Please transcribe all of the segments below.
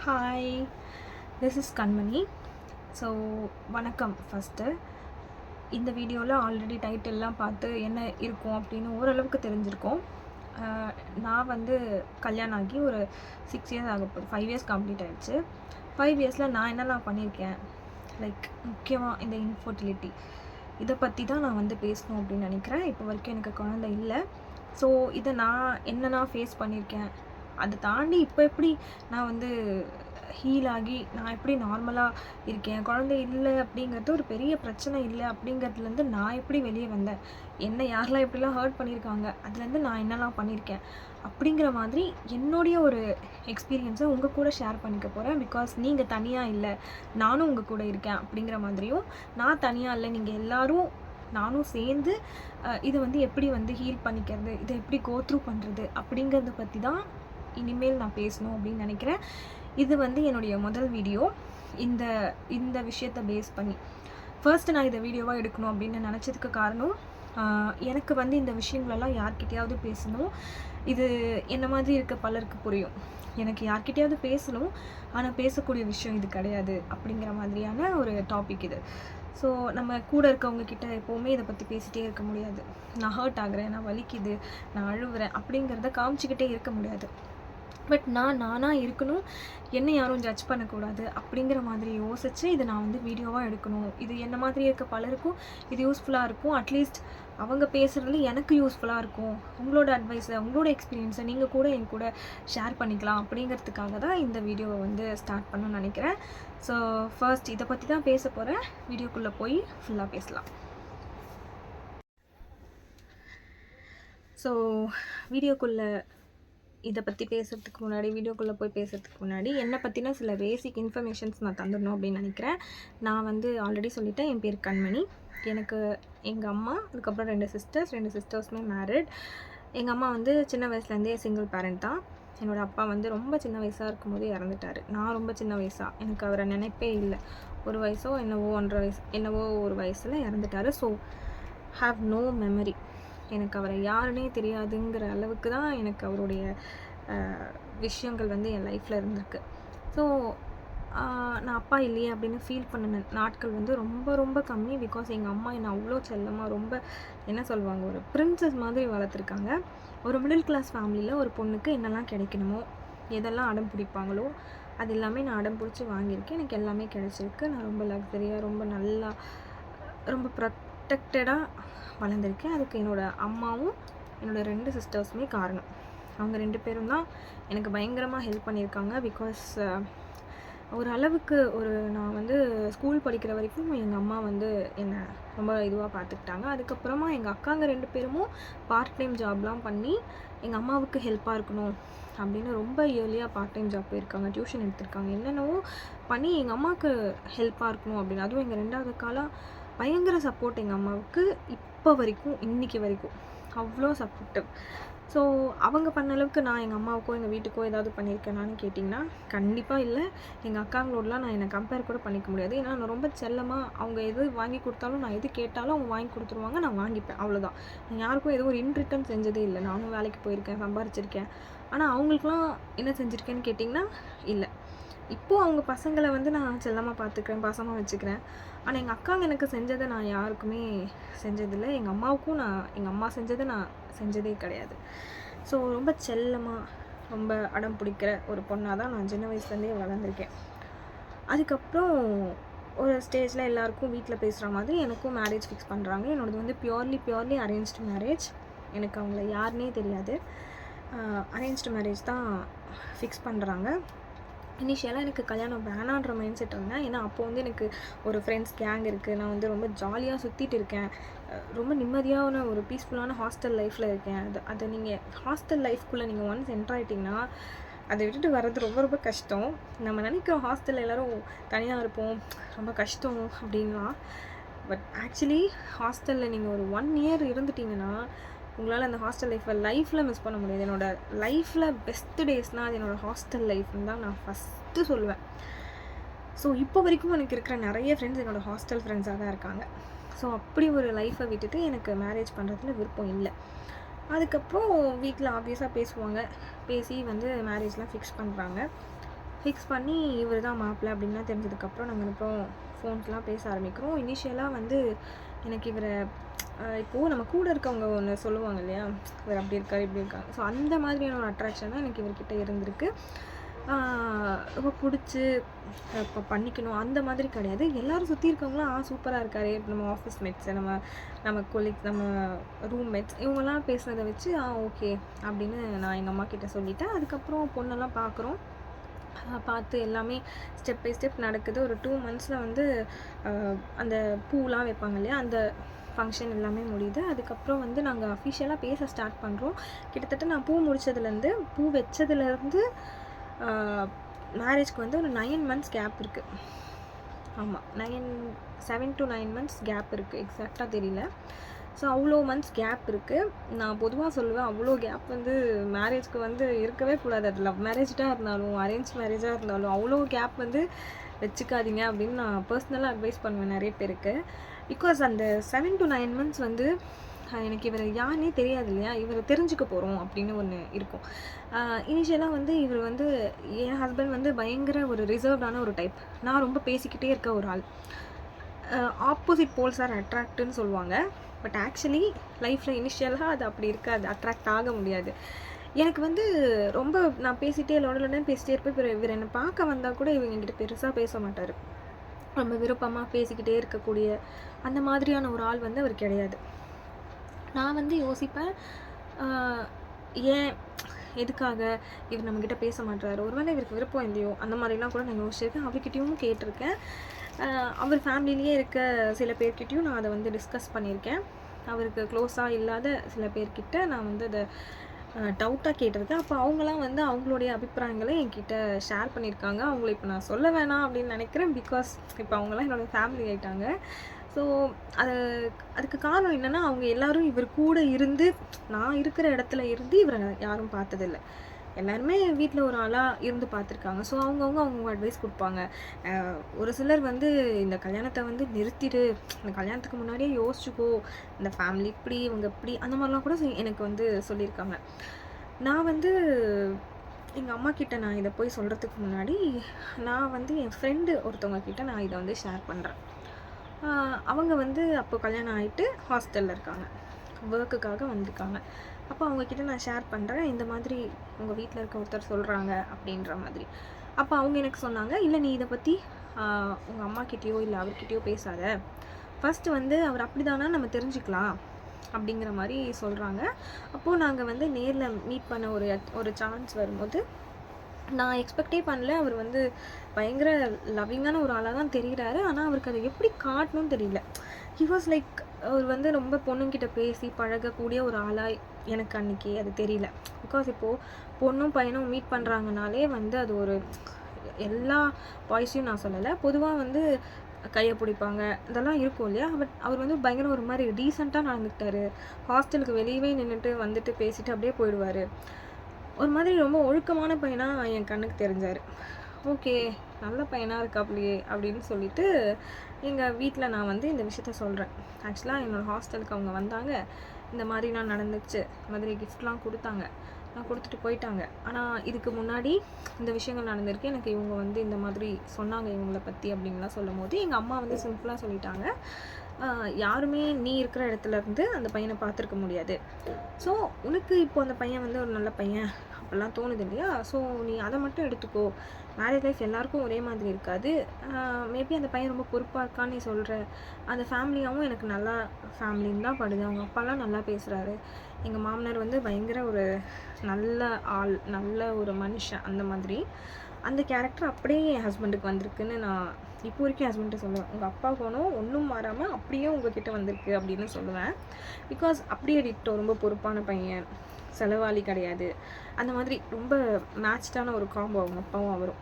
Hi, this is Kanmani. So வணக்கம். First இந்த வீடியோவில் ஆல்ரெடி டைட்டில்லாம் பார்த்து என்ன இருக்கும் அப்படின்னு ஓரளவுக்கு தெரிஞ்சிருக்கோம். நான் வந்து கல்யாணம் ஆகி ஒரு 6 இயர்ஸ் ஆக போகுது. 5 இயர்ஸ் கம்ப்ளீட் ஆகிடுச்சு. 5 இயர்ஸில் நான் என்னெல்லாம் பண்ணியிருக்கேன், லைக் முக்கியமாக இந்த இன்ஃபர்டிலிட்டி இதை பற்றி தான் நான் வந்து பேசணும் அப்படின்னு நினைக்கிறேன். இப்போ வரைக்கும் எனக்கு குழந்தை இல்லை. ஸோ இதை நான் ஃபேஸ் பண்ணியிருக்கேன். அதை தாண்டி இப்போ எப்படி நான் வந்து ஹீல் ஆகி நான் எப்படி நார்மலாக இருக்கேன், குழந்தை இல்லை அப்படிங்கிறது ஒரு பெரிய பிரச்சனை இல்லை அப்படிங்கிறதுலேருந்து நான் எப்படி வெளியே வந்தேன், என்னை யாரெல்லாம் எப்படிலாம் ஹர்ட் பண்ணியிருக்காங்க, அதுலேருந்து நான் என்னெல்லாம் பண்ணியிருக்கேன் அப்படிங்கிற மாதிரி என்னுடைய ஒரு எக்ஸ்பீரியன்ஸை உங்கள் கூட ஷேர் பண்ணிக்க போகிறேன். பிகாஸ் நீங்கள் தனியாக இல்லை, நானும் உங்கள் கூட இருக்கேன் அப்படிங்கிற மாதிரியும், நான் தனியாக இல்லை, நீங்கள் எல்லோரும் நானும் சேர்ந்து இதை வந்து எப்படி வந்து ஹீல் பண்ணிக்கிறது, இதை எப்படி கோத்ரூ பண்ணுறது அப்படிங்கிறத பற்றி தான் இனிமேல் நான் பேசணும் அப்படின்னு நினைக்கிறேன். இது வந்து என்னுடைய முதல் வீடியோ. இந்த இந்த விஷயத்தை பேஸ் பண்ணி ஃபர்ஸ்ட்டு நான் இதை வீடியோவாக எடுக்கணும் அப்படின்னு நினச்சதுக்கு காரணம், எனக்கு வந்து இந்த விஷயங்களெல்லாம் யார்கிட்டையாவது பேசணும், இது என்ன மாதிரி இருக்க பலருக்கு புரியும், எனக்கு யார்கிட்டையாவது பேசணும் ஆனால் பேசக்கூடிய விஷயம் இது கிடையாது அப்படிங்கிற மாதிரியான ஒரு டாபிக் இது. ஸோ நம்ம கூட இருக்கவங்க கிட்ட எப்போவுமே இதை பற்றி பேசிகிட்டே இருக்க முடியாது. நான் ஹர்ட் ஆகுறேன், நான் வலிக்குது, நான் அழுவுறேன் அப்படிங்கிறத காமிச்சிக்கிட்டே இருக்க முடியாது. பட் நானாக இருக்கணும், என்னை யாரும் ஜட்ஜ் பண்ணக்கூடாது அப்படிங்கிற மாதிரி யோசித்து இதை நான் வந்து வீடியோவாக எடுக்கணும். இது என்ன மாதிரி இருக்க பலருக்கும் இது யூஸ்ஃபுல்லாக இருக்கும். அட்லீஸ்ட் அவங்க பேசுகிறதுல எனக்கு யூஸ்ஃபுல்லாக இருக்கும். உங்களோட அட்வைஸை, உங்களோட எக்ஸ்பீரியன்ஸை நீங்கள் கூட என் கூட ஷேர் பண்ணிக்கலாம் அப்படிங்கிறதுக்காக தான் இந்த வீடியோவை வந்து ஸ்டார்ட் பண்ணணும்னு நினைக்கிறேன். ஸோ ஃபர்ஸ்ட் இதை பற்றி தான் பேச போகிறேன். வீடியோக்குள்ளே போய் ஃபுல்லாக பேசலாம். ஸோ வீடியோக்குள்ளே இதை பற்றி பேசுகிறதுக்கு முன்னாடி, வீடியோக்குள்ளே போய் பேசுகிறதுக்கு முன்னாடி என்னை பற்றின சில பேசிக் இன்ஃபர்மேஷன்ஸ் நான் தந்துடணும் அப்படின்னு நினைக்கிறேன். நான் வந்து ஆல்ரெடி சொல்லிட்டேன், என் பேர் கண்மணி. எனக்கு எங்கள் அம்மா, அதுக்கப்புறம் 2 சிஸ்டர்ஸுமே மேரிட். எங்கள் அம்மா வந்து சின்ன வயசுலேருந்தே சிங்கிள் பேரண்ட் தான். என்னோடய அப்பா வந்து ரொம்ப சின்ன வயசாக இருக்கும்போது இறந்துட்டார். நான் ரொம்ப சின்ன வயசாக, எனக்கு அவரை நினைப்பே இல்லை. 1 வயசோ என்னவோ 1.5 வயசு என்னவோ ஒரு வயசில் இறந்துட்டார். So have no memory. எனக்கு அவரை யாருன்னே தெரியாதுங்கிற அளவுக்கு தான் எனக்கு அவருடைய விஷயங்கள் வந்து என் லைஃப்பில் இருந்திருக்கு. ஸோ நான் அப்பா இல்லையே அப்படின்னு ஃபீல் பண்ண நாட்கள் வந்து ரொம்ப ரொம்ப கம்மி. பிகாஸ் எங்கள் அம்மா என்னை அவ்வளோ செல்லமாக, ரொம்ப என்ன சொல்லுவாங்க, ஒரு பிரின்சஸ் மாதிரி வளர்த்துருக்காங்க. ஒரு மிடில் கிளாஸ் ஃபேமிலியில் ஒரு பொண்ணுக்கு என்னெல்லாம் கிடைக்கணுமோ, எதெல்லாம் அடம் பிடிப்பாங்களோ அது எல்லாமே நான் அடம் பிடிச்சி வாங்கியிருக்கேன். எனக்கு எல்லாமே கிடச்சிருக்கு. நான் ரொம்ப லக்ஸரியாக, ரொம்ப நல்லா, ரொம்ப ப்ரொட்டக்டடாக வளர்ந்துருக்கேன். அதுக்கு என்னோடய அம்மாவும் என்னோடய 2 சிஸ்டர்ஸுமே காரணம். அவங்க 2 பேரும் தான் எனக்கு பயங்கரமாக ஹெல்ப் பண்ணியிருக்காங்க. பிகாஸ் ஒரு அளவுக்கு நான் வந்து ஸ்கூல் படிக்கிற வரைக்கும் எங்கள் அம்மா வந்து என்னை ரொம்ப இதுவாக பார்த்துக்கிட்டாங்க. அதுக்கப்புறமா எங்கள் அக்காங்க 2 பேரும் பார்ட் டைம் ஜாப்லாம் பண்ணி எங்கள் அம்மாவுக்கு ஹெல்ப்பாக இருக்கணும் அப்படின்னு ரொம்ப இயர்லியாக பார்ட் டைம் ஜாப் போயிருக்காங்க, டியூஷன் எடுத்திருக்காங்க, என்னென்னவோ பண்ணி எங்கள் அம்மாவுக்கு ஹெல்ப்பாக இருக்கணும் அப்படின்னு. அதுவும் எங்கள் 2வது காலம் பயங்கர சப்போர்ட் எங்கள் அம்மாவுக்கு. இப்போ வரைக்கும், இன்றைக்கி வரைக்கும் அவ்வளோ சப்போர்ட்டிவ். ஸோ அவங்க பண்ண அளவுக்கு நான் எங்கள் அம்மாவுக்கோ எங்கள் வீட்டுக்கோ ஏதாவது பண்ணியிருக்கேனான்னு கேட்டிங்கன்னா கண்டிப்பாக இல்லை. எங்கள் அக்காங்களோடலாம் நான் என்னை கம்பேர் கூட பண்ணிக்க முடியாது. ஏன்னா நான் ரொம்ப செல்லமாக, அவங்க எது வாங்கி கொடுத்தாலும், நான் எது கேட்டாலும் அவங்க வாங்கி கொடுத்துருவாங்க, நான் வாங்கிப்பேன், அவ்வளோதான். நான் யாருக்கும் எதுவும் ஒரு இன்ரிட்டன் செஞ்சதே இல்லை. நானும் வேலைக்கு போயிருக்கேன், சம்பாரிச்சிருக்கேன். ஆனால் அவங்களுக்குலாம் என்ன செஞ்சுருக்கேன்னு கேட்டிங்கன்னா இல்லை. இப்போது அவங்க பசங்களை வந்து நான் செல்லமாக பார்த்துக்கிறேன், பாசமாக வச்சுக்கிறேன். ஆனால் எங்கள் அக்காங்க எனக்கு செஞ்சதை நான் யாருக்குமே செஞ்சதில்லை. எங்கள் அம்மாவுக்கும் எங்கள் அம்மா செஞ்சதை நான் செஞ்சதே கிடையாது. ஸோ ரொம்ப செல்லமாக, ரொம்ப அடம் பிடிக்கிற ஒரு பொண்ணாக தான் நான் சின்ன வயசுலேருந்தே வளர்ந்துருக்கேன். அதுக்கப்புறம் ஒரு ஸ்டேஜில் எல்லாருக்கும் வீட்டில் பேசுகிற மாதிரி எனக்கும் மேரேஜ் ஃபிக்ஸ் பண்ணுறாங்க. என்னோடது வந்து பியூர்லி அரேஞ்ச்டு மேரேஜ். எனக்கு அவங்கள யாருன்னே தெரியாது. அரேஞ்ச்டு மேரேஜ் தான் ஃபிக்ஸ் பண்ணுறாங்க. இனிஷியலாக எனக்கு கல்யாணம் வேணான்ற மைண்ட் செட் இருந்தேன். ஏன்னா அப்போது வந்து எனக்கு ஒரு ஃப்ரெண்ட்ஸ் கேங் இருக்குது, நான் வந்து ரொம்ப ஜாலியாக சுற்றிட்டு இருக்கேன், ரொம்ப நிம்மதியான ஒரு பீஸ்ஃபுல்லான ஹாஸ்டல் லைஃப்பில் இருக்கேன். அதை நீங்கள் ஹாஸ்டல் லைஃப்குள்ளே நீங்கள் ஒன்ஸ் என்டர் ஆகிட்டிங்கன்னா அதை விட்டுட்டு வர்றது ரொம்ப ரொம்ப கஷ்டம். நம்ம நினைக்கிறோம் ஹாஸ்டலில் எல்லோரும் தனியாக இருப்போம், ரொம்ப கஷ்டம் அப்படின்னா. பட் ஆக்சுவலி ஹாஸ்டலில் நீங்கள் ஒரு 1 இயர் இருந்துட்டிங்கன்னா உங்களால் அந்த ஹாஸ்டல் லைஃப்பில் மிஸ் பண்ண முடியாது. என்னோடய லைஃப்பில் பெஸ்ட்டு டேஸ்னால் அது என்னோடய ஹாஸ்டல் லைஃப்னு தான் நான் ஃபஸ்ட்டு சொல்லுவேன். ஸோ இப்போ வரைக்கும் எனக்கு இருக்கிற நிறைய ஃப்ரெண்ட்ஸ் என்னோடய ஹாஸ்டல் ஃப்ரெண்ட்ஸாக தான் இருக்காங்க. ஸோ அப்படி ஒரு லைஃப்பை விட்டுட்டு எனக்கு மேரேஜ் பண்ணுறதுல விருப்பம் இல்லை. அதுக்கப்புறம் வீட்டில் ஆப்வியஸாக பேசுவாங்க, பேசி வந்து மேரேஜ்லாம் ஃபிக்ஸ் பண்ணுறாங்க. ஃபிக்ஸ் பண்ணி இவர் தான் மாப்பிள்ளை அப்படின்லாம் தெரிஞ்சதுக்கப்புறம் நாங்கள் அப்புறம் ஃபோன்ஸ்லாம் பேச ஆரம்பிக்கிறோம். இனிஷியலாக வந்து எனக்கு இவரை இப்போது நம்ம கூட இருக்கவங்க ஒன்று சொல்லுவாங்க இல்லையா, இவர் அப்படி இருக்கார் இப்படி இருக்காங்க. ஸோ அந்த மாதிரியான ஒரு அட்ராக்ஷன் தான் எனக்கு இவர்கிட்ட இருந்திருக்கு. ரொம்ப பிடிச்சி இப்போ பண்ணிக்கணும் அந்த மாதிரி கிடையாது. எல்லோரும் சுற்றி இருக்கவங்களாம் சூப்பராக இருக்காரு, நம்ம ஆஃபீஸ் மேட்ஸு, நம்ம கொலீக்ஸ், நம்ம ரூம்மேட்ஸ் இவங்கெல்லாம் பேசுனதை வச்சு ஓகே அப்படின்னு நான் எங்கள் அம்மா கிட்ட சொல்லிட்டேன். அதுக்கப்புறம் பொண்ணெல்லாம் பார்க்குறோம். பார்த்து எல்லாமே ஸ்டெப் பை ஸ்டெப் நடக்குது. ஒரு 2 மந்த்ஸில் வந்து அந்த பூலாம் வைப்பாங்க இல்லையா, அந்த ஃபங்க்ஷன் எல்லாமே முடியுது. அதுக்கப்புறம் வந்து நாங்கள் அஃபிஷியலாக பேச ஸ்டார்ட் பண்ணுறோம். கிட்டத்தட்ட நான் பூ முடித்ததுலேருந்து பூ வச்சதுலேருந்து மேரேஜ்க்கு வந்து ஒரு 9 மந்த்ஸ் கேப் இருக்குது. ஆமாம், 7 to 9 மந்த்ஸ் கேப் இருக்குது, எக்ஸாக்டாக தெரியல. ஸோ அவ்வளோ மந்த்ஸ் கேப் இருக்குது. நான் பொதுவாக சொல்லுவேன், அவ்வளோ கேப் வந்து மேரேஜ்க்கு வந்து இருக்கவே கூடாது. அது லவ் மேரேஜாக இருந்தாலும் அரேஞ்ச் மேரேஜாக இருந்தாலும் அவ்வளோ கேப் வந்து வச்சுக்காதீங்க அப்படின்னு நான் பர்சனலாக அட்வைஸ் பண்ணுவேன் நிறைய பேருக்கு. பிகாஸ் அந்த 7 to 9 மந்த்ஸ் வந்து எனக்கு இவர் யாருன்னே தெரியாது இல்லையா, இவரை தெரிஞ்சுக்க போகிறோம் அப்படின்னு ஒன்று இருக்கும். இனிஷியலாக வந்து இவர் வந்து என் ஹஸ்பண்ட் வந்து பயங்கர ஒரு ரிசர்வ்டான ஒரு டைப். நான் ரொம்ப பேசிக்கிட்டே இருக்க ஒரு ஆள். ஆப்போசிட் போல்ஸ் ஆர் அட்ராக்டுன்னு சொல்லுவாங்க. பட் ஆக்சுவலி லைஃப்பில் இனிஷியலாக அது அப்படி இருக்காது, அட்ராக்ட் ஆக முடியாது. எனக்கு வந்து ரொம்ப நான் பேசிகிட்டே லொடலொடன்னு பேசிகிட்டே இருப்பேன். இவர் என்னை பார்க்க வந்தால் கூட இவங்க என்கிட்ட பெருசாக பேச மாட்டார். ரொம்ப விருப்பமாக பேசிக்கிட்டே இருக்கக்கூடிய அந்த மாதிரியான ஒரு ஆள் வந்து அவர் கிடையாது. நான் வந்து யோசிப்பேன், ஏன் எதுக்காக இவர் நம்மக்கிட்ட பேச மாட்டாரு, ஒருவேளை இவருக்கு விருப்பம் இல்லையோ அந்த மாதிரிலாம் கூட நான் யோசிச்சிருக்கேன். அவர்கிட்டையும் கேட்டிருக்கேன். அவர் ஃபேமிலிலேயே இருக்க சில பேர்கிட்டையும் நான் அதை வந்து டிஸ்கஸ் பண்ணியிருக்கேன். அவருக்கு க்ளோஸாக இல்லாத சில பேர்கிட்ட நான் வந்து அதை டவுட்டாக கேட்டிருக்கேன். அப்போ அவங்களாம் வந்து அவங்களுடைய அபிப்பிராயங்களை என்கிட்ட ஷேர் பண்ணியிருக்காங்க. அவங்கள இப்போ நான் சொல்ல வேணாம் அப்படின்னு நினைக்கிறேன். பிகாஸ் இப்போ அவங்களாம் என்னோடய ஃபேமிலி ஆகிட்டாங்க. ஸோ அதுக்கு காரணம் என்னென்னா, அவங்க எல்லோரும் இவர் கூட இருந்து, நான் இருக்கிற இடத்துல இருந்து இவரை யாரும் பார்த்ததில்லை. எல்லாருமே வீட்டில் ஒரு ஆளாக இருந்து பார்த்துருக்காங்க. ஸோ அவங்க அட்வைஸ் கொடுப்பாங்க. ஒரு சிலர் வந்து இந்த கல்யாணத்தை வந்து நிறுத்திடு, இந்த கல்யாணத்துக்கு முன்னாடியே யோசிச்சுக்கோ, இந்த ஃபேமிலி இப்படி இவங்க இப்படி அந்த மாதிரிலாம் கூட எனக்கு வந்து சொல்லியிருக்காங்க. நான் வந்து எங்கள் அம்மா கிட்ட நான் இதை போய் சொல்கிறதுக்கு முன்னாடி நான் வந்து என் ஃப்ரெண்டு ஒருத்தவங்க கிட்ட நான் இதை வந்து ஷேர் பண்ணுறேன். அவங்க வந்து அப்போ கல்யாணம் ஆகிட்டு ஹாஸ்டலில் இருக்காங்க, ஒர்க்குக்காக வந்திருக்காங்க. அப்போ அவங்கக்கிட்ட நான் ஷேர் பண்ணுறேன், இந்த மாதிரி உங்கள் வீட்டில் இருக்க ஒருத்தர் சொல்கிறாங்க அப்படின்ற மாதிரி. அப்போ அவங்க எனக்கு சொன்னாங்க, இல்லை நீ இதை பற்றி உங்கள் அம்மாக்கிட்டேயோ இல்லை அவர்கிட்டயோ பேசாத, ஃபஸ்ட்டு வந்து அவர் அப்படி தானா நம்ம தெரிஞ்சுக்கலாம் அப்படிங்கிற மாதிரி சொல்கிறாங்க. அப்போது நாங்கள் வந்து நேரில் மீட் பண்ண ஒரு சான்ஸ் வரும்போது நான் எக்ஸ்பெக்டே பண்ணல. அவர் வந்து பயங்கர லவ்விங்கான ஒரு ஆளாக தான் தெரிகிறாரு. ஆனால் அவருக்கு அதை எப்படி காட்டணும்னு தெரியல. ஹி வாஸ் லைக், அவர் வந்து ரொம்ப பொண்ணுங்கிட்ட பேசி பழகக்கூடிய ஒரு ஆளாக எனக்கு அன்றைக்கி அது தெரியல. பிகாஸ் இப்போது பொண்ணும் பையனும் மீட் பண்ணுறாங்கனாலே வந்து அது ஒரு, எல்லா பாய்ஸையும் நான் சொல்லலை, பொதுவாக வந்து கையை பிடிப்பாங்க இதெல்லாம் இருக்கும் இல்லையா. பட் அவர் வந்து பயங்கர ஒரு மாதிரி டீசெண்டாக நடந்துக்கிட்டாரு. ஹாஸ்டலுக்கு வெளியவே நின்றுட்டு வந்துட்டு பேசிட்டு அப்படியே போயிடுவார். ஒரு மாதிரி ரொம்ப ஒழுக்கமான பையனாக என் கண்ணுக்கு தெரிஞ்சார். ஓகே, நல்ல பையனாக இருக்காப்லையே அப்படின்னு சொல்லிட்டு எங்கள் வீட்டில் நான் வந்து இந்த விஷயத்த சொல்கிறேன். ஆக்சுவலாக என்னோடய ஹாஸ்டலுக்கு அவங்க வந்தாங்க, இந்த மாதிரி நான் நடந்துச்சு, இந்த மாதிரி கிஃப்ட்லாம் கொடுத்தாங்க, நான் கொடுத்துட்டு போயிட்டாங்க. ஆனால் இதுக்கு முன்னாடி இந்த விஷயங்கள் நடந்திருக்கு, எனக்கு இவங்க வந்து இந்த மாதிரி சொன்னாங்க இவங்கள பற்றி அப்படின்லாம் சொல்லும் போது எங்கள் அம்மா வந்து சிம்பிளாக சொல்லிட்டாங்க, யாருமே நீ இருக்கிற இடத்துல இருந்து அந்த பையனை பார்த்துருக்க முடியாது. ஸோ உனக்கு இப்போ அந்த பையன் வந்து ஒரு நல்ல பையன் அப்படிலாம் தோணுது இல்லையா, ஸோ நீ அதை மட்டும் எடுத்துக்கோ. மேரேஜ் லைஃப் எல்லாருக்கும் ஒரே மாதிரி இருக்காது. மேபி அந்த பையன் ரொம்ப பொறுப்பாக இருக்கான்னு நீ சொல்கிற, அந்த ஃபேமிலியாகவும் எனக்கு நல்லா ஃபேமிலின்னு தான் படுது. அவங்க அப்பாலாம் நல்லா பேசுகிறாரு, எங்கள் மாமனார் வந்து பயங்கர ஒரு நல்ல ஆள், நல்ல ஒரு மனுஷன், அந்த மாதிரி அந்த கேரக்டர் அப்படியே என் ஹஸ்பண்டுக்கு வந்திருக்குன்னு நான் இப்போ வரைக்கும் ஹஸ்பண்ட்டை சொல்லுவேன். உங்கள் அப்பா போனோம் ஒன்றும் மாறாமல் அப்படியே உங்ககிட்ட வந்திருக்கு அப்படின்னு சொல்லுவேன். பிகாஸ் அப்படியே டிட்டோ, ரொம்ப பொறுப்பான பையன், செலவாளி கிடையாது, அந்த மாதிரி ரொம்ப மேட்ச்டான ஒரு காம்போ அவங்க அப்பாவும் அவரும்.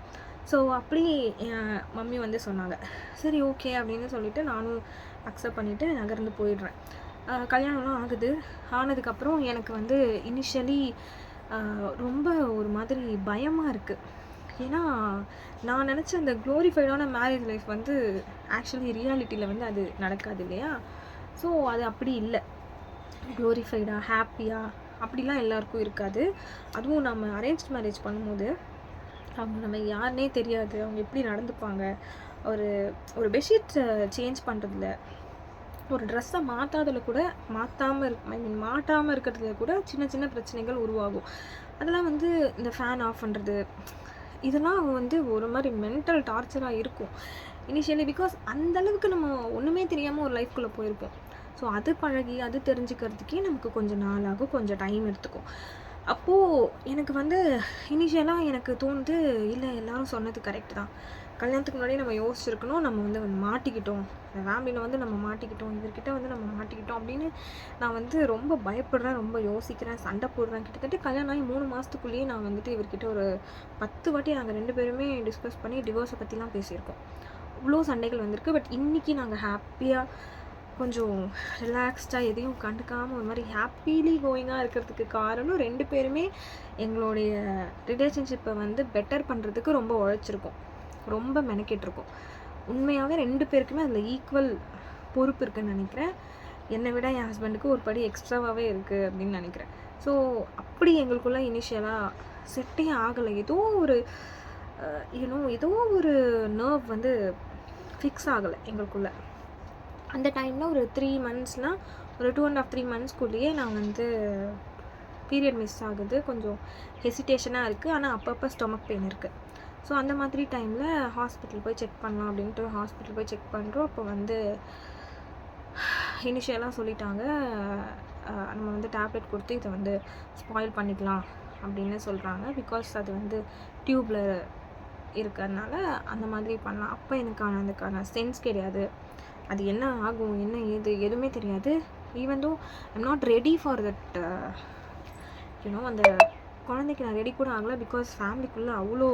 ஸோ அப்படி என் மம்மி வந்து சொன்னாங்க. சரி ஓகே அப்படின்னு சொல்லிவிட்டு நானும் அக்செப்ட் பண்ணிவிட்டு நகர்ந்து போயிடுறேன். கல்யாணம்லாம் ஆகுது. ஆனதுக்கப்புறம் எனக்கு வந்து இனிஷியலி ரொம்ப ஒரு மாதிரி பயமாக இருக்குது. ஏன்னா நான் நினச்ச அந்த க்ளோரிஃபைடான மேரேஜ் லைஃப் வந்து ஆக்சுவலி ரியாலிட்டியில் வந்து அது நடக்காது இல்லையா. ஸோ அது அப்படி இல்லை, க்ளோரிஃபைடாக ஹாப்பியாக அப்படிலாம் எல்லாருக்கும் இருக்காது. அதுவும் நம்ம அரேஞ்ச் மேரேஜ் பண்ணும்போது அவங்க நம்ம யாருன்னே தெரியாது, அவங்க எப்படி நடந்துப்பாங்க, ஒரு ஒரு பெட்ஷீட் சேஞ்ச் பண்ணுறதுல, ஒரு ட்ரெஸ்ஸை மாற்றாதில் கூட மாட்டாமல் இருக்கிறதுல கூட சின்ன சின்ன பிரச்சனைகள் உருவாகும். அதெல்லாம் வந்து இந்த ஃபேன் ஆஃப் பண்ணுறது, இதெல்லாம் வந்து ஒரு மாதிரி மென்டல் டார்ச்சராக இருக்கும் இனிஷியலி. பிகாஸ் அந்தளவுக்கு நம்ம ஒன்றுமே தெரியாமல் ஒரு லைஃப்குள்ளே போயிருப்போம். ஸோ அது பழகி அது தெரிஞ்சுக்கிறதுக்கே நமக்கு கொஞ்சம் நாள் ஆகும், கொஞ்சம் டைம் எடுத்துக்கும். அப்போது எனக்கு வந்து இனிஷியலாக எனக்கு தோணுது, இல்லை எல்லாரும் சொன்னது கரெக்டு தான், கல்யாணத்துக்கு முன்னாடியே நம்ம யோசிச்சிருக்கணும், நம்ம வந்து மாட்டிக்கிட்டோம், இந்த ஃபேமிலியில் வந்து நம்ம மாட்டிக்கிட்டோம், இவர்கிட்ட வந்து நம்ம மாட்டிக்கிட்டோம் அப்படின்னு நான் வந்து ரொம்ப பயப்படுறேன், ரொம்ப யோசிக்கிறேன், சண்டை போடுறேன். கிட்டத்தட்ட கல்யாணம் ஆகி 3 மாதத்துக்குள்ளேயே நான் வந்துட்டு இவர்கிட்ட ஒரு 10 வாட்டி நாங்கள் 2 பேருமே டிஸ்கஸ் பண்ணி டிவோர்ஸை பற்றிலாம் பேசியிருக்கோம். அவ்வளோ சண்டைகள் வந்திருக்கு. பட் இன்றைக்கி நாங்கள் ஹாப்பியாக கொஞ்சம் ரிலாக்ஸ்டாக எதையும் கண்டுக்காமல் ஒரு மாதிரி ஹாப்பிலி கோயிங்காக இருக்கிறதுக்கு காரணம் 2 பேருமே எங்களுடைய ரிலேஷன்ஷிப்பை வந்து பெட்டர் பண்ணுறதுக்கு ரொம்ப உழைச்சிருக்கோம், ரொம்ப மெனக்கெட்டிருக்கோம். உண்மையாகவே 2 பேருக்குமே அதில் ஈக்குவல் பொறுப்பு இருக்குதுன்னு நினைக்கிறேன். என்னை விட என் ஹஸ்பண்டுக்கு ஒரு படி எக்ஸ்ட்ராவாகவே இருக்குது அப்படின்னு நினைக்கிறேன். ஸோ அப்படி எங்களுக்குள்ளே இனிஷியலாக செட்டே ஆகலை. ஏதோ ஒரு ஏதோ ஒரு நர்வ் வந்து ஃபிக்ஸ் ஆகலை எங்களுக்குள்ளே. அந்த டைமில் ஒரு 3 மந்த்ஸ்னால் ஒரு 2.5 3 மந்த்ஸ்க்குள்ளேயே நான் வந்து பீரியட் மிஸ் ஆகுது, கொஞ்சம் ஹெசிடேஷனாக இருக்குது, ஆனால் அப்பப்போ ஸ்டொமக் பெயின் இருக்குது. ஸோ அந்த மாதிரி டைமில் ஹாஸ்பிட்டல் போய் செக் பண்ணலாம் அப்படின்ட்டு ஹாஸ்பிட்டல் போய் செக் பண்ணுறோம். அப்போ வந்து இனிஷியலாக சொல்லிட்டாங்க, நம்ம வந்து டேப்லெட் கொடுத்து இதை வந்து ஸ்பாயில் பண்ணிக்கலாம் அப்படின்னு சொல்கிறாங்க. பிகாஸ் அது வந்து டியூப்பில் இருக்கிறதுனால அந்த மாதிரி பண்ணலாம். அப்போ அதுக்கான சென்ஸ் கிடையாது, அது என்ன ஆகும் என்ன ஏது எதுவுமே தெரியாது. Even though I'm not ready for that அந்த குழந்தைக்கு நான் ரெடி கூட ஆகலை. பிகாஸ் ஃபேமிலிக்குள்ளே அவ்வளோ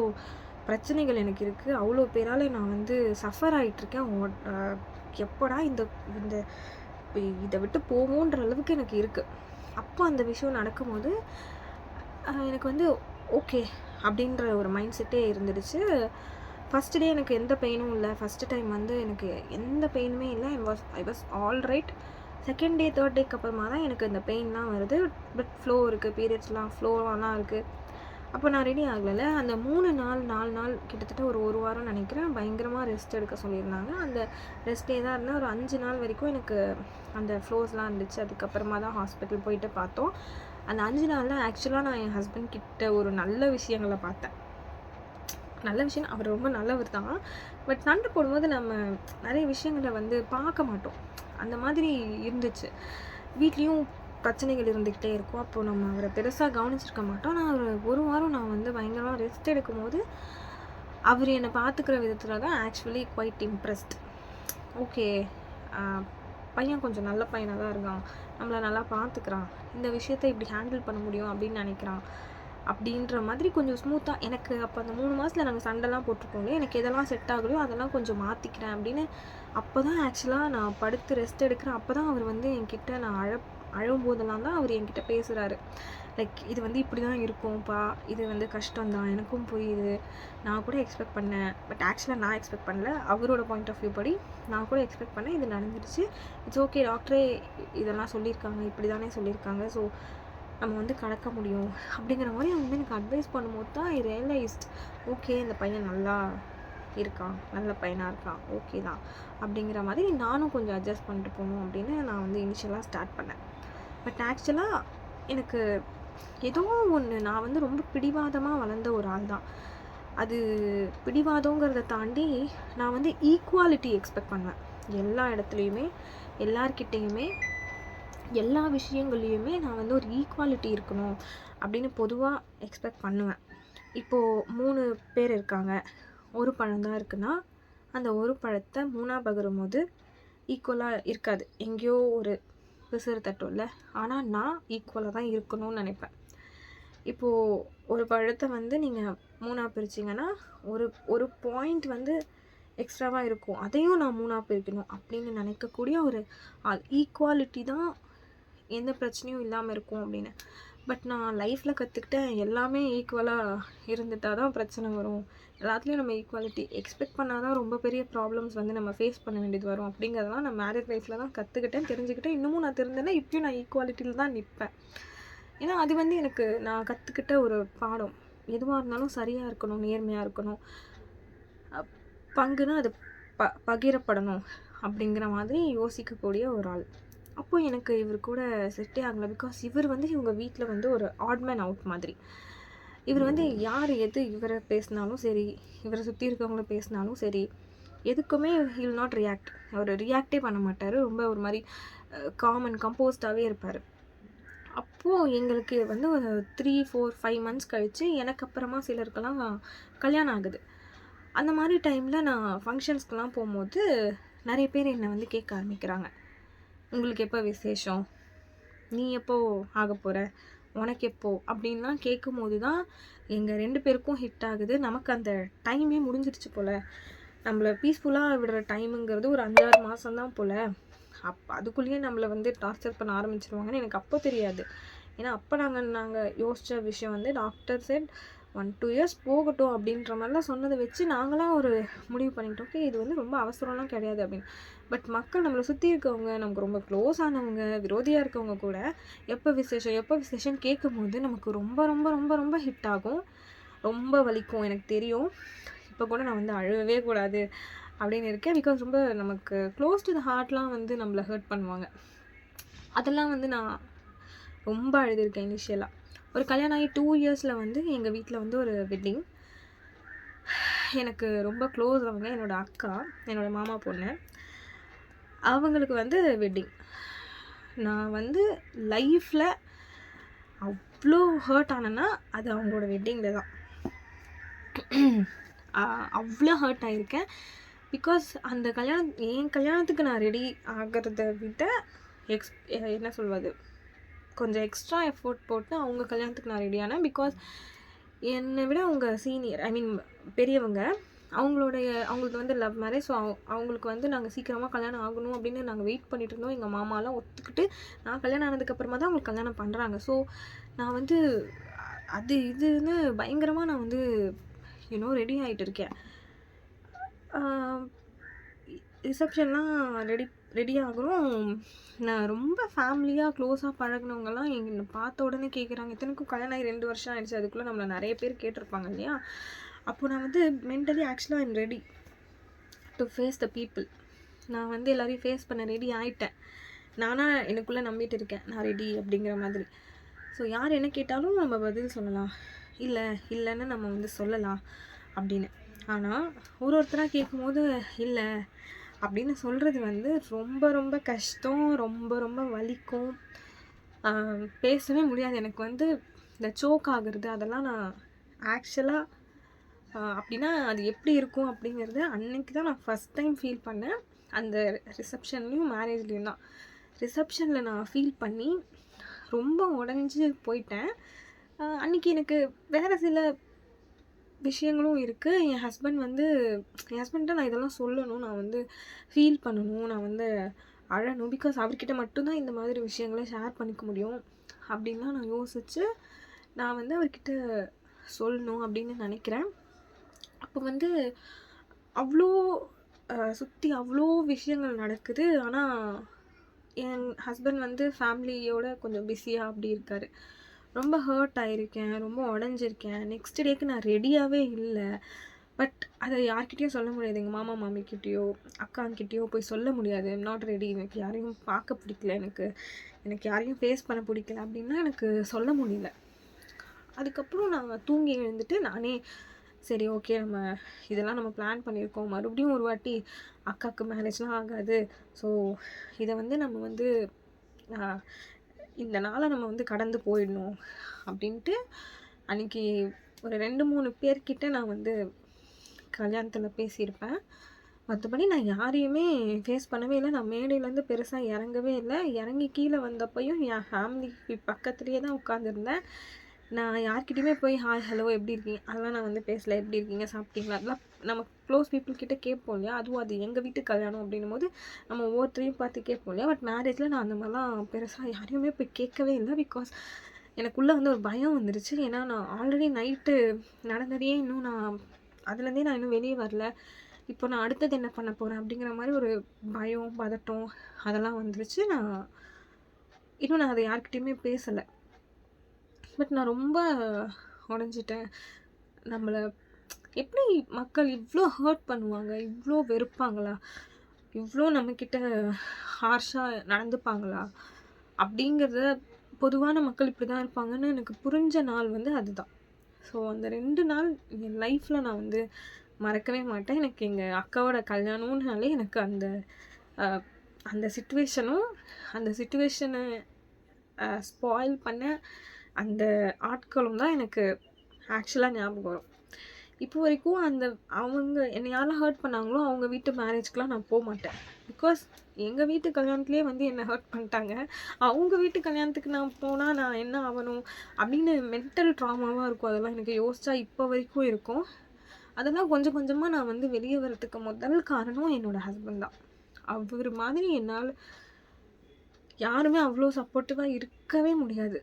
பிரச்சனைகள் எனக்கு இருக்குது, அவ்வளோ பேரால் நான் வந்து சஃபர் ஆகிட்டுருக்கேன். எப்படா இந்த இதை விட்டு போவோன்ற அளவுக்கு எனக்கு இருக்குது. அப்போ அந்த விஷயம் நடக்கும்போது எனக்கு வந்து ஓகே அப்படின்ற ஒரு மைண்ட் செட்டே இருந்துடுச்சு. ஃபஸ்ட்டு டே எனக்கு எந்த பெயினும் இல்லை, ஃபஸ்ட்டு டைம் வந்து எனக்கு எந்த பெயினுமே இல்லை, I was all right. Second day third டேக்கு அப்புறமா தான் எனக்கு இந்த பெயின்லாம் வருது. பட் ஃப்ளோ இருக்குது, பீரியட்ஸ்லாம் ஃப்ளோலாம் இருக்குது. அப்போ நான் ரெடி ஆகலை. அந்த 4 நாள் கிட்டத்தட்ட ஒரு வாரம் நினைக்கிறேன், பயங்கரமாக ரெஸ்ட் எடுக்க சொல்லியிருந்தாங்க. அந்த ரெஸ்ட்டே தான் இருந்தேன். ஒரு 5 நாள் வரைக்கும் எனக்கு அந்த ஃப்ளோஸ்லாம் இருந்துச்சு. அதுக்கப்புறமா தான் ஹாஸ்பிட்டல் போயிட்டு பார்த்தோம். அந்த 5 நாளில் ஆக்சுவலாக நான் என் ஹஸ்பண்ட் கிட்ட ஒரு நல்ல விஷயங்களை பார்த்தேன். நல்ல விஷயம், அவர் ரொம்ப நல்லவர் தான். பட் சண்டை போடும்போது நம்ம நிறைய விஷயங்களை வந்து பார்க்க மாட்டோம், அந்த மாதிரி இருந்துச்சு. வீட்லேயும் பிரச்சனைகள் இருந்துக்கிட்டே இருக்கும். அப்போது நம்ம அவரை பெருசாக கவனிச்சிருக்க மாட்டோம். நான் ஒரு வாரம் நான் வந்து பயங்கரமாக ரெஸ்ட் எடுக்கும் போது அவர் என்னை பார்த்துக்கிற விதத்தில் தான் ஆக்சுவலி குவைட் இம்ப்ரெஸ்ட். ஓகே, பையன் கொஞ்சம் நல்ல பையனாக தான் இருக்கான், நம்மளை நல்லா பார்த்துக்கிறான், இந்த விஷயத்தை இப்படி ஹேண்டில் பண்ண முடியும் அப்படின்னு நினைக்கிறான் அப்படின்ற மாதிரி கொஞ்சம் ஸ்மூத்தாக எனக்கு. அப்போ அந்த 3 மாதத்தில் நாங்கள் சண்டைலாம் போட்டிருக்கோங்க, எனக்கு எதெல்லாம் செட் ஆகலையோ அதெல்லாம் கொஞ்சம் மாற்றிக்கிறேன் அப்படின்னு. அப்போ தான் ஆக்சுவலாக நான் படுத்து ரெஸ்ட் எடுக்கிறேன். அப்போ தான் அவர் வந்து என்கிட்ட நான் அழும் போதெல்லாம் தான் அவர் என்கிட்ட பேசுகிறாரு. லைக் இது வந்து இப்படி தான் இருக்கும்ப்பா, இது வந்து கஷ்டம்தான், எனக்கும் புரியுது, நான் கூட எக்ஸ்பெக்ட் பண்ணேன், பட் ஆக்சுவலாக நான் எக்ஸ்பெக்ட் பண்ணல, அவரோட பாயிண்ட் ஆஃப் வியூ படி நான் கூட எக்ஸ்பெக்ட் பண்ணேன், இது நடந்துடுச்சு, இட்ஸ் ஓகே, டாக்டரே இதெல்லாம் சொல்லியிருக்காங்க, இப்படி தானே சொல்லியிருக்காங்க, ஸோ நம்ம வந்து கடக்க முடியும் அப்படிங்கிற மாதிரி அவங்க வந்து எனக்கு அட்வைஸ் பண்ணும்போது தான் ஐ ரியலைஸ்ட், ஓகே இந்த பையன் நல்லா இருக்கான், நல்ல பையனாக இருக்கான், ஓகே தான் அப்படிங்கிற மாதிரி நானும் கொஞ்சம் அட்ஜஸ்ட் பண்ணிட்டு போகணும் அப்படின்னு நான் வந்து இனிஷியலாக ஸ்டார்ட் பண்ணேன். பட் ஆக்சுவலாக எனக்கு ஏதோ ஒன்று, நான் வந்து ரொம்ப பிடிவாதமாக வளர்ந்த ஒரு ஆள் தான். அது பிடிவாதங்கிறத தாண்டி நான் வந்து ஈக்குவாலிட்டி எக்ஸ்பெக்ட் பண்ணுவேன். எல்லா இடத்துலையுமே, எல்லார்கிட்டேயுமே, எல்லா விஷயங்கள்லையுமே நான் வந்து ஒரு ஈக்குவாலிட்டி இருக்கணும் அப்படின்னு பொதுவாக எக்ஸ்பெக்ட் பண்ணுவேன். இப்போது 3 பேர் இருக்காங்க, ஒரு பழம் தான் இருக்குன்னா அந்த ஒரு பழத்தை 3ஆக பகிரும் போது ஈக்குவலாக இருக்காது, எங்கேயோ ஒரு பிசுறு தட்டும் இல்லை. ஆனால் நான் ஈக்குவலாக தான் இருக்கணும்னு நினைப்பேன். இப்போது ஒரு பழத்தை வந்து நீங்கள் 3ஆக பிரிச்சிங்கன்னா ஒரு பாயிண்ட் வந்து எக்ஸ்ட்ராவாக இருக்கும், அதையும் நான் 3ஆக பிரிக்கணும் அப்படின்னு நினைக்கக்கூடிய ஒரு ஆள். ஈக்குவாலிட்டி தான் எந்த பிரச்சனையும் இல்லாமல் இருக்கும் அப்படின்னு. பட் நான் லைஃப்பில் கற்றுக்கிட்டேன், எல்லாமே ஈக்குவலாக இருந்துட்டால் தான் பிரச்சனை வரும், எல்லாத்துலேயும் நம்ம ஈக்குவாலிட்டி எக்ஸ்பெக்ட் பண்ணால் தான் ரொம்ப பெரிய ப்ராப்ளம்ஸ் வந்து நம்ம ஃபேஸ் பண்ண வேண்டியது வரும் அப்படிங்கிறதெல்லாம் நான் மேரேஜ் லைஃப்பில் தான் கற்றுக்கிட்டேன், தெரிஞ்சுக்கிட்டேன். இன்னமும் நான் தெரிஞ்சேன்னா இப்பயும் நான் ஈக்குவாலிட்டியில் தான் நிற்பேன். ஏன்னா அது வந்து எனக்கு நான் கற்றுக்கிட்ட ஒரு பாடம். எதுவாக இருந்தாலும் சரியாக இருக்கணும், நேர்மையாக இருக்கணும். பங்குனா அது பகிரப்படணும் அப்படிங்கிற மாதிரி யோசிக்கக்கூடிய ஒரு ஆள். அப்போ எனக்கு இவர் கூட செட்டே ஆகலை. பிகாஸ் இவர் வந்து இவங்க வீட்டில் வந்து ஒரு ஆட் மேன் அவுட் மாதிரி. இவர் வந்து யார் எது இவரை பேசினாலும் சரி, இவரை சுற்றி இருக்கவங்கள பேசினாலும் சரி, எதுக்குமே ஹில் நாட் ரியாக்ட். அவர் ரியாக்டே பண்ண மாட்டார். ரொம்ப ஒரு மாதிரி காமன் கம்போஸ்டாகவே இருப்பார். அப்போது எங்களுக்கு வந்து ஒரு 3, 4, 5 மந்த்ஸ் கழித்து எனக்கு அப்புறமா சிலருக்கெல்லாம் கல்யாணம் ஆகுது. அந்த மாதிரி டைமில் நான் ஃபங்க்ஷன்ஸ்க்கெலாம் போகும்போது நிறைய பேர் என்னை வந்து கேட்க ஆரம்பிக்கிறாங்க, உங்களுக்கு எப்போ விசேஷம், நீ எப்போ ஆக போகிற, உனக்கு எப்போ அப்படின்லாம் கேட்கும்போது தான் எங்கள் 2 பேருக்கும் ஹிட் ஆகுது. நமக்கு அந்த டைமே முடிஞ்சிடுச்சு போல், நம்மளை பீஸ்ஃபுல்லாக விடுற டைமுங்கிறது ஒரு 5-6 மாதம்தான் போல். அதுக்குள்ளேயே நம்மளை வந்து டார்ச்சர் பண்ண ஆரம்பிச்சிருவாங்கன்னு எனக்கு அப்போ தெரியாது. ஏன்னா அப்போ நாங்கள் யோசித்த விஷயம் வந்து டாக்டர் செட் 1-2 இயர்ஸ் போகட்டும் அப்படின்ற மாதிரிலாம் சொன்னதை வச்சு நாங்களாம் ஒரு முடிவு பண்ணிட்டோம். ஓகே, இது வந்து ரொம்ப அவசரம்லாம் கிடையாது அப்படின்னு. பட் மக்கள் நம்மளை சுற்றி இருக்கவங்க, நமக்கு ரொம்ப க்ளோஸ் ஆனவங்க, விரோதியாக இருக்கவங்க கூட எப்போ விசேஷம் கேட்கும்போது நமக்கு ரொம்ப ரொம்ப ரொம்ப ரொம்ப ஹிட் ஆகும், ரொம்ப வலிக்கும். எனக்கு தெரியும். இப்போ கூட நான் வந்து அழுவவே கூடாது அப்படின்னு இருக்கேன். பிகாஸ் ரொம்ப நமக்கு க்ளோஸ் டு த ஹார்ட்லாம் வந்து நம்மளை ஹர்ட் பண்ணுவாங்க. அதெல்லாம் வந்து நான் ரொம்ப அழுதுருக்கேன் இனிஷியலாக. ஒரு கல்யாணம் ஆகி 2 இயர்ஸில் வந்து எங்கள் வீட்டில் வந்து ஒரு வெட்டிங். எனக்கு ரொம்ப க்ளோஸ் அவங்க, என்னோடய அக்கா, என்னோடய மாமா பொண்ணு, அவங்களுக்கு வந்து வெட்டிங். நான் வந்து லைஃப்பில் அவ்வளோ ஹர்ட் ஆனேன்னா அது அவங்களோட வெட்டிங்கில் தான். அவ்வளோ ஹர்ட் ஆகியிருக்கேன். பிகாஸ் அந்த என் கல்யாணத்துக்கு நான் ரெடி ஆகிறத விட என்ன சொல்வது, கொஞ்சம் எக்ஸ்ட்ரா எஃபோர்ட் போட்டு அவங்க கல்யாணத்துக்கு நான் ரெடியானேன். பிகாஸ் என்னை விட அவங்க சீனியர், ஐ மீன் பெரியவங்க. அவங்களுக்கு வந்து லவ் மேரேஜ். ஸோ அவங்களுக்கு வந்து நாங்கள் சீக்கிரமாக கல்யாணம் ஆகணும் அப்படின்னு நாங்கள் வெயிட் பண்ணிட்டு இருந்தோம். எங்கள் மாமாலாம் ஒத்துக்கிட்டு நான் கல்யாணம் ஆனதுக்கப்புறமா தான் அவங்களுக்கு கல்யாணம் பண்ணுறாங்க. ஸோ நான் வந்து அது இதுன்னு பயங்கரமாக நான் வந்து ரெடி ஆகிட்டு இருக்கேன். ரிசப்ஷன்லாம் ரெடி ஆகிறோம். நான் ரொம்ப ஃபேமிலியாக க்ளோஸாக பழகினவங்கலாம் என்னை பார்த்த உடனே கேட்குறாங்க. இத்தனைக்கும் கல்யாணம் ஆகி 2 வருஷம் ஆகிடுச்சு. அதுக்குள்ளே நம்மளை நிறைய பேர் கேட்டிருப்பாங்க இல்லையா? அப்போது நான் வந்து மென்டலி ஆக்சுவலாக I'm ready to face the people. நான் வந்து எல்லோரையும் ஃபேஸ் பண்ண ரெடி ஆகிட்டேன். நானாக எனக்குள்ளே நம்பிட்டு இருக்கேன், நான் ரெடி அப்படிங்கிற மாதிரி. ஸோ யார் என்ன கேட்டாலும் நம்ம பதில் சொல்லலாம், இல்லைன்னு நம்ம வந்து சொல்லலாம் அப்படின்னு. ஆனால் ஒருத்தராக கேட்கும்போது இல்லை அப்படின்னு சொல்கிறது வந்து ரொம்ப ரொம்ப கஷ்டம், ரொம்ப ரொம்ப வலிக்கும், பேசவே முடியாது. எனக்கு வந்து இந்த சோக் ஆகுறது அதெல்லாம் நான் ஆக்சுவலாக அப்படின்னா அது எப்படி இருக்கும் அப்படிங்கிறது அன்னைக்கு தான் நான் ஃபஸ்ட் டைம் ஃபீல் பண்ணேன். அந்த ரிசப்ஷன்லேயும் மேரேஜ்லேயும் தான். ரிசப்ஷனில் நான் ஃபீல் பண்ணி ரொம்ப உடஞ்சி போயிட்டேன். அன்றைக்கி எனக்கு வேறு சில விஷயங்களும் இருக்குது. என் ஹஸ்பண்ட்ட நான் இதெல்லாம் சொல்லணும், நான் வந்து ஃபீல் பண்ணணும், நான் வந்து அழணும். பிகாஸ் அவர்கிட்ட மட்டும்தான் இந்த மாதிரி விஷயங்களை ஷேர் பண்ணிக்க முடியும் அப்படின்லாம் நான் யோசித்து நான் வந்து அவர்கிட்ட சொல்லணும் அப்படின்னு நினைக்கிறேன். அப்போ வந்து அவ்வளோ சுற்றி அவ்வளோ விஷயங்கள் நடக்குது. ஆனால் என் ஹஸ்பண்ட் வந்து ஃபேமிலியோட கொஞ்சம் பிஸியாக அப்படி இருக்கார். ரொம்ப ஹர்ட் ஆகிருக்கேன், ரொம்ப உடஞ்சிருக்கேன். நெக்ஸ்ட் டேக்கு நான் ரெடியாகவே இல்லை. பட் அதை யார்கிட்டையும் சொல்ல முடியாது. எங்கள் மாமா மாமிக்கிட்டேயோ அக்காங்கிட்டேயோ போய் சொல்ல முடியாது. ஐம் நாட் ரெடி, எனக்கு யாரையும் பார்க்க பிடிக்கல, எனக்கு யாரையும் ஃபேஸ் பண்ண பிடிக்கல அப்படின்னா எனக்கு சொல்ல முடியல. அதுக்கப்புறம் நான் தூங்கி எழுந்துட்டு நானே சரி ஓகே, இதெல்லாம் நம்ம பிளான் பண்ணியிருக்கோம், மறுபடியும் ஒரு வாட்டி அக்காவுக்கு மேரேஜ்லாம் ஆகாது. ஸோ இதை வந்து நம்ம வந்து இந்த நாளை நம்ம வந்து கடந்து போயிடணும் அப்படின்ட்டு அன்றைக்கி ஒரு 2-3 பேர்கிட்ட நான் வந்து கல்யாணத்தில் பேசியிருப்பேன். மற்றபடி நான் யாரையுமே ஃபேஸ் பண்ணவே இல்லை. நான் மேடையிலேருந்து பெருசாக இறங்கவே இல்லை. இறங்கி கீழே வந்தப்பையும் என் ஃபேமிலி பக்கத்துலேயே தான் உட்காந்துருந்தேன். நான் யார்கிட்டையுமே போய் ஹாய் ஹலோ எப்படி இருக்கீங்க அதெல்லாம் நான் வந்து பேசலை. எப்படி இருக்கீங்க, சாப்பிட்டீங்களா, அதெல்லாம் நம்ம க்ளோஸ் பீப்புள்கிட்ட கேட்போம் இல்லையா? அதுவும் அது எங்கள் வீட்டு கல்யாணம் அப்படின்னும் போது நம்ம ஒவ்வொருத்தரையும் பார்த்து கேட்போம் இல்லையா? பட் மேரேஜில் நான் அந்த மாதிரிலாம் பெருசாக யாரையுமே போய் கேட்கவே இல்லை. பிகாஸ் எனக்குள்ளே வந்து ஒரு பயம் வந்துருச்சு. ஏன்னா நான் ஆல்ரெடி நைட்டு நடந்ததையே இன்னும் அதுலேருந்தே நான் இன்னும் வெளியே வரல. இப்போ நான் அடுத்தது என்ன பண்ண போகிறேன் அப்படிங்கிற மாதிரி ஒரு பயம், பதட்டம் அதெல்லாம் வந்துருச்சு. இன்னும் நான் அதை யார்கிட்டையுமே பேசலை. பட் நான் ரொம்ப உடஞ்சிட்டேன். நம்மளை எப்படி மக்கள் இவ்வளோ ஹர்ட் பண்ணுவாங்க? இவ்வளோ வெறுப்பாங்களா? இவ்வளோ நம்மக்கிட்ட ஹார்ஷாக நடந்துப்பாங்களா? அப்படிங்கிறத பொதுவான மக்கள் இப்படி தான் இருப்பாங்கன்னு எனக்கு புரிஞ்ச நாள் வந்து அதுதான். ஸோ அந்த 2 நாள் என் லைஃப்பில் நான் வந்து மறக்கவே மாட்டேன். எனக்கு எங்கள் அக்காவோட கல்யாணம்னாலே எனக்கு அந்த சிச்சுவேஷனும் அந்த சிச்சுவேஷனை ஸ்பாயில் பண்ண அந்த ஆட்களும் தான் எனக்கு ஆக்சுவலாக ஞாபகம் வரும். இப்போ வரைக்கும் அவங்க என்னை யாரெல்லாம் ஹர்ட் பண்ணாங்களோ அவங்க வீட்டு மேரேஜ்க்கெலாம் நான் போக மாட்டேன். பிகாஸ் எங்கள் வீட்டு கல்யாணத்துலேயே வந்து என்னை ஹர்ட் பண்ணிட்டாங்க. அவங்க வீட்டு கல்யாணத்துக்கு நான் போனால் நான் என்ன ஆகணும் அப்படின்னு மென்டல் ட்ராமாவாக இருக்கும். அதெல்லாம் எனக்கு யோசிச்சா இப்போ வரைக்கும் இருக்கும். அதெல்லாம் கொஞ்சம் கொஞ்சமாக நான் வந்து வெளியே வர்றதுக்கு முதல் காரணம் என்னோடய ஹஸ்பண்ட் தான். அவர் மாதிரி என்னால் யாருமே அவ்வளோ சப்போர்ட்டிவாக இருக்கவே முடியாது.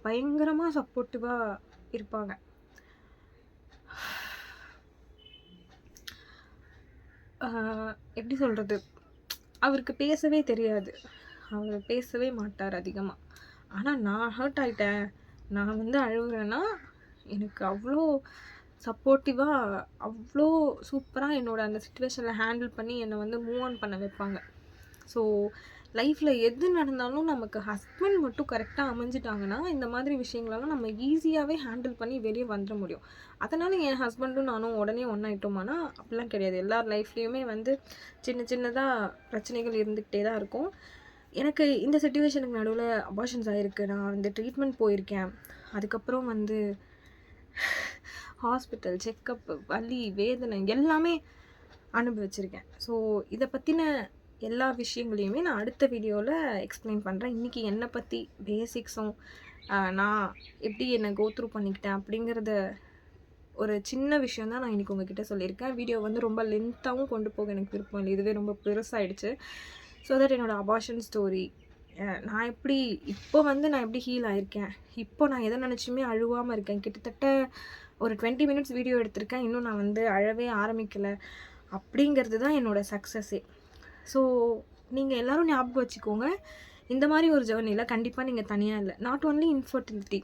பயங்கரமாக சப்போர்ட்டிவாக இருப்பாங்க. எப்படி சொல்கிறது, அவருக்கு பேசவே தெரியாது. அவர் பேசவே மாட்டார் அதிகமாக. ஆனால் நான் ஹர்ட் ஆகிட்டேன், நான் வந்து அழுகுறேன்னா எனக்கு அவ்வளோ சப்போர்ட்டிவாக அவ்வளோ சூப்பராக என்னோடய அந்த சிச்சுவேஷனில் ஹேண்டில் பண்ணி என்னை வந்து மூவ் ஆன் பண்ண வைப்பாங்க. ஸோ லைஃப்பில் எது நடந்தாலும் நமக்கு ஹஸ்பண்ட் மட்டும் கரெக்டாக அமைஞ்சிட்டாங்கன்னா இந்த மாதிரி விஷயங்களெல்லாம் நம்ம ஈஸியாகவே ஹேண்டில் பண்ணி வெளியே வந்துட முடியும். அதனால் என் ஹஸ்பண்டும் நானும் உடனே ஒன்றாயிட்டோமானா அப்படிலாம் கிடையாது. எல்லார் லைஃப்லேயுமே வந்து சின்ன சின்னதாக பிரச்சனைகள் இருந்துக்கிட்டே தான் இருக்கும். எனக்கு இந்த சிச்சுவேஷனுக்கு நடுவில் அபார்ஷன்ஸ் ஆகிருக்கு. நான் வந்து ட்ரீட்மெண்ட் போயிருக்கேன். அதுக்கப்புறம் வந்து ஹாஸ்பிட்டல் செக்கப், வலி, வேதனை எல்லாமே அனுபவிச்சிருக்கேன். ஸோ இதை பற்றின எல்லா விஷயங்களையுமே நான் அடுத்த வீடியோவில் எக்ஸ்பிளைன் பண்ணுறேன். இன்றைக்கி என்னை பற்றி பேசிக்ஸும் நான் எப்படி என்னை கோத்ரூ பண்ணிக்கிட்டேன் அப்படிங்கிறத ஒரு சின்ன விஷயம் தான் நான் இன்றைக்கி உங்ககிட்ட சொல்லியிருக்கேன். வீடியோ வந்து ரொம்ப லென்த்தாகவும் கொண்டு போக எனக்கு விருப்பம் இல்லை. இதுவே ரொம்ப பெருசாகிடுச்சு. ஸோ தட் என்னோடய அபார்ஷன் ஸ்டோரி நான் எப்படி ஹீல் ஆகிருக்கேன், இப்போ நான் எதை நினச்சுமே அழுவாமல் இருக்கேன். கிட்டத்தட்ட ஒரு 20 மினிட்ஸ் வீடியோ எடுத்திருக்கேன். இன்னும் நான் வந்து அழவே ஆரம்பிக்கலை. அப்படிங்கிறது தான் என்னோடய சக்ஸஸே. ஸோ நீங்கள் எல்லோரும் ஞாபகம் வச்சுக்கோங்க, இந்த மாதிரி ஒரு ஜேர்னியில் கண்டிப்பாக நீங்கள் தனியாக இல்லை. நாட் ஓன்லி இன்ஃபர்டிலிட்டி,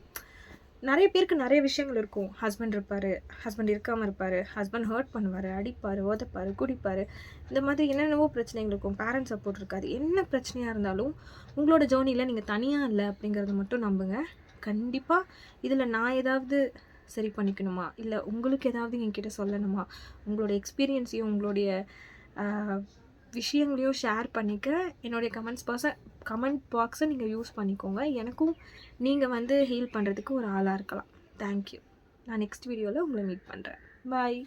நிறைய பேருக்கு நிறைய விஷயங்கள் இருக்கும். ஹஸ்பண்ட் இருப்பார், ஹஸ்பண்ட் இருக்காமல் இருப்பார், ஹஸ்பண்ட் ஹர்ட் பண்ணுவார், அடிப்பார், உதைப்பார், குடிப்பார், இந்த மாதிரி என்னென்னவோ பிரச்சனைகள் இருக்கும். பேரண்ட்ஸ் சப்போர்ட் இருக்காது. என்ன பிரச்சனையாக இருந்தாலும் உங்களோட ஜேர்னியில் நீங்கள் தனியாக இல்லை அப்படிங்கிறத மட்டும் நம்புங்க. கண்டிப்பாக இதில் நான் ஏதாவது சரி பண்ணிக்கணுமா, இல்லை உங்களுக்கு ஏதாவது என்கிட்ட சொல்லணுமா, உங்களோட எக்ஸ்பீரியன்ஸையும் உங்களுடைய விஷயங்களையும் ஷேர் பண்ணிக்க என்னுடைய கமெண்ட் பாக்ஸை நீங்கள் யூஸ் பண்ணிக்கோங்க. எனக்கும் நீங்கள் வந்து ஹீல் பண்ணுறதுக்கு ஒரு ஆளாக இருக்கலாம். தேங்க்யூ. நான் நெக்ஸ்ட் வீடியோவில் உங்களை மீட் பண்ணுறேன். பாய்.